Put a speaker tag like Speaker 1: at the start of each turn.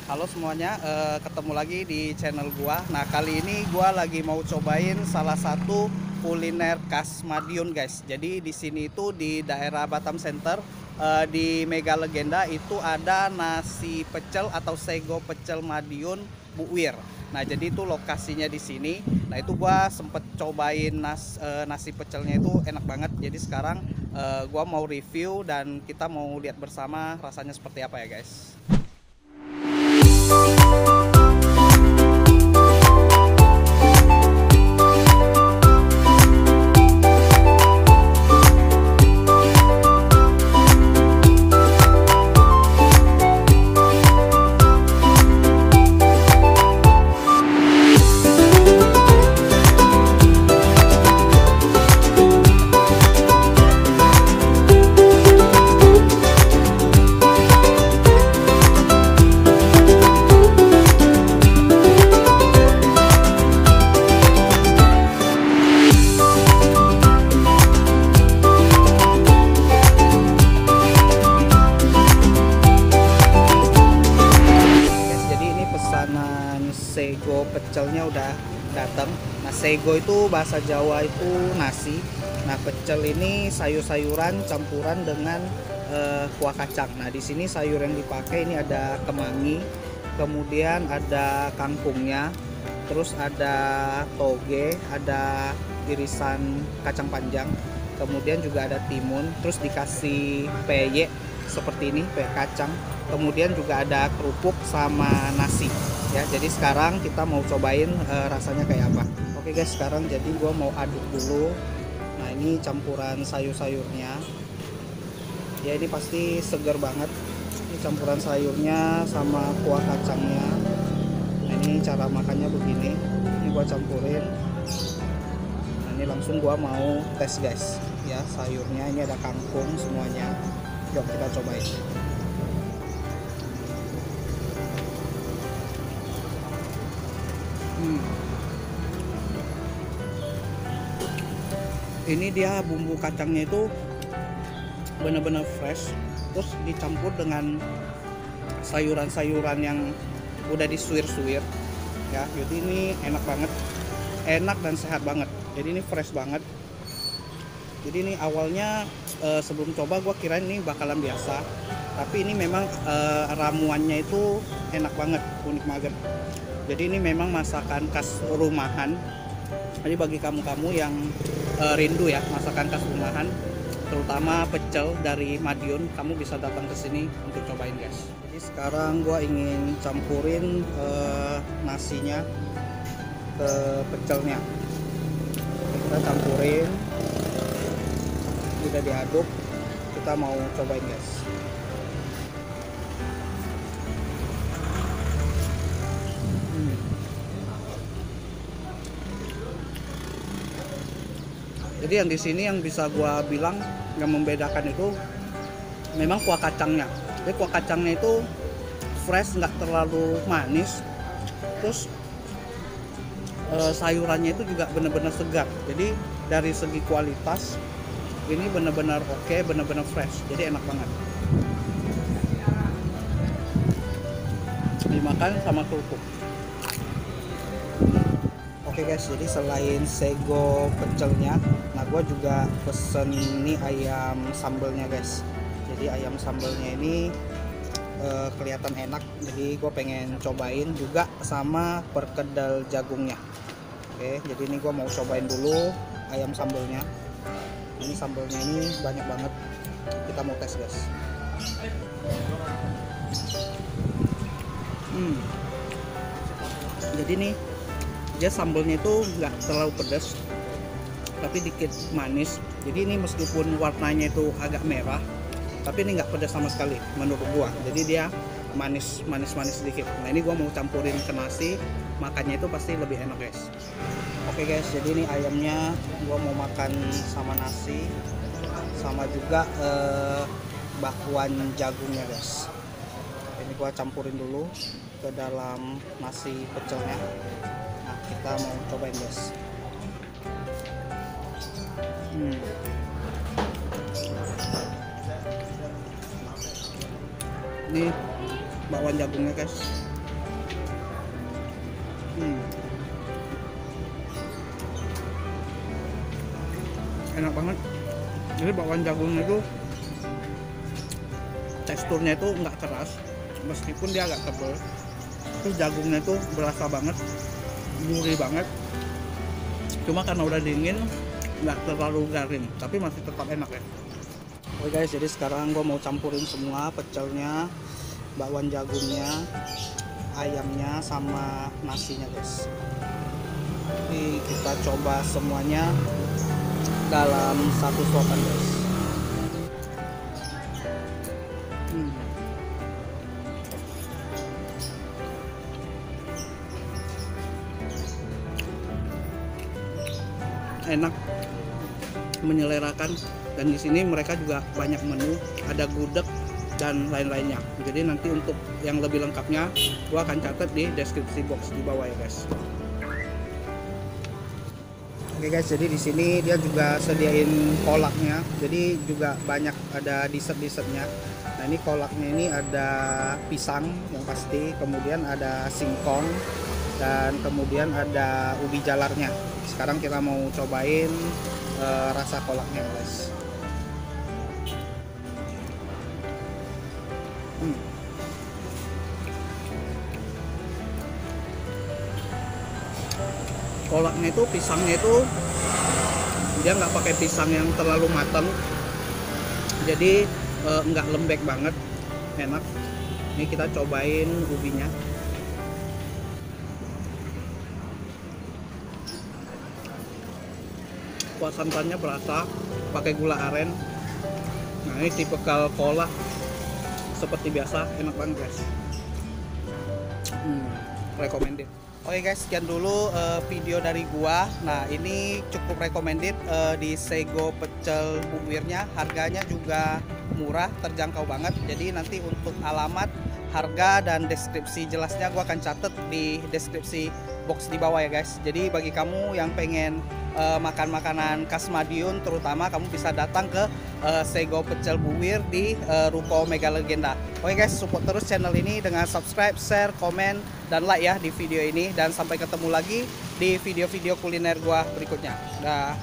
Speaker 1: Halo semuanya, ketemu lagi di channel gua. Nah, kali ini gua lagi mau cobain salah satu kuliner khas Madiun, guys. Jadi di sini itu di daerah Batam Center, di Mega Legenda itu ada nasi pecel atau sego pecel Madiun Buwir. Nah, jadi itu lokasinya di sini. Nah, itu gua sempet cobain nasi pecelnya itu enak banget. Jadi sekarang gua mau review dan kita mau lihat bersama rasanya seperti apa ya, guys. Pesanan sego pecelnya udah datang. Nah, sego itu bahasa Jawa itu nasi. Nah, pecel ini sayur-sayuran campuran dengan kuah kacang. Nah, di sini sayur yang dipakai ini ada kemangi, kemudian ada kangkungnya, terus ada toge, ada irisan kacang panjang, kemudian juga ada timun, terus dikasih peye seperti ini, peye kacang. Kemudian juga ada kerupuk sama nasi ya. Jadi sekarang kita mau cobain rasanya kayak apa. Oke guys, sekarang jadi gua mau aduk dulu. Nah, ini campuran sayur-sayurnya ya, ini pasti seger banget. Ini campuran sayurnya sama kuah kacangnya. Nah, ini cara makannya begini. Ini gua campurin. Nah, ini langsung gua mau tes guys ya, sayurnya ini ada kangkung semuanya. Yuk kita cobain. Ini dia bumbu kacangnya itu benar-benar fresh, terus dicampur dengan sayuran-sayuran yang udah disuir-suir ya. Jadi ini enak banget, enak dan sehat banget. Jadi ini fresh banget. Jadi ini awalnya sebelum coba gue kirain ini bakalan biasa, tapi ini memang ramuannya itu enak banget, unik banget. Jadi ini memang masakan khas rumahan. Jadi bagi kamu-kamu yang rindu ya masakan khas rumahan, terutama pecel dari Madiun, kamu bisa datang ke sini untuk cobain guys. Jadi sekarang gua ingin campurin nasinya ke pecelnya. Kita campurin, udah diaduk, kita mau cobain guys. Jadi yang di sini yang bisa gua bilang yang membedakan itu memang kuah kacangnya. Jadi kuah kacangnya itu fresh, nggak terlalu manis. Terus sayurannya itu juga benar-benar segar. Jadi dari segi kualitas ini benar-benar oke, benar-benar fresh. Jadi enak banget. Dimakan sama kerupuk. Oke guys, jadi selain sego pecelnya, nah gue juga pesen ini ayam sambelnya guys. Jadi ayam sambelnya ini kelihatan enak, jadi gue pengen cobain juga sama perkedel jagungnya. Oke, jadi ini gue mau cobain dulu ayam sambelnya. Ini sambelnya ini banyak banget, kita mau tes guys. Jadi nih dia sambelnya itu nggak terlalu pedas tapi dikit manis. Jadi ini meskipun warnanya itu agak merah tapi ini nggak pedas sama sekali menurut gua. Jadi dia manis sedikit. Nah, ini gua mau campurin ke nasi, makannya itu pasti lebih enak guys. Oke guys, jadi ini ayamnya gua mau makan sama nasi sama juga bakwan jagungnya guys. Ini gua campurin dulu ke dalam nasi pecelnya. Nah, kita mau cobain guys. Ini bakwan jagungnya guys. Hmm. Enak banget. Jadi bakwan jagungnya itu teksturnya itu nggak keras, meskipun dia agak tebal. Terus jagungnya itu berasa banget, gurih banget. Cuma karena udah dingin nggak terlalu garing, tapi masih tetap enak ya. Oke guys, jadi sekarang gua mau campurin semua pecelnya, bakwan jagungnya, ayamnya, sama nasinya guys. Jadi kita coba semuanya dalam satu suapan guys. Enak, menyelerakan, dan di sini mereka juga banyak menu, ada gudeg dan lain-lainnya. Jadi nanti untuk yang lebih lengkapnya gua akan catat di deskripsi box di bawah ya guys. Oke guys, jadi di sini dia juga sediain kolaknya, jadi juga banyak ada dessert-dessertnya. Nah ini kolaknya ini ada pisang yang pasti, kemudian ada singkong, dan kemudian ada ubi jalarnya. Sekarang kita mau cobain rasa kolaknya guys. Kolaknya itu, pisangnya itu dia nggak pakai pisang yang terlalu matang, jadi nggak lembek banget, enak. Ini kita cobain ubinya. Kuah santannya berasa, pakai gula aren. Nah ini tipikal kolak seperti biasa, enak banget guys. Recommended. Oke guys, sekian dulu video dari gua. Nah ini cukup recommended di Sego pecel buwirnya. Harganya juga murah, terjangkau banget. Jadi nanti untuk alamat, harga, dan deskripsi jelasnya gua akan catat di deskripsi box di bawah ya guys. Jadi bagi kamu yang pengen makan makanan khas Madiun, terutama kamu bisa datang ke Sego Pecel Buwir di Ruko Mega Legenda. Oke guys, support terus channel ini dengan subscribe, share, komen, dan like ya di video ini. Dan sampai ketemu lagi di video-video kuliner gua berikutnya. Dah.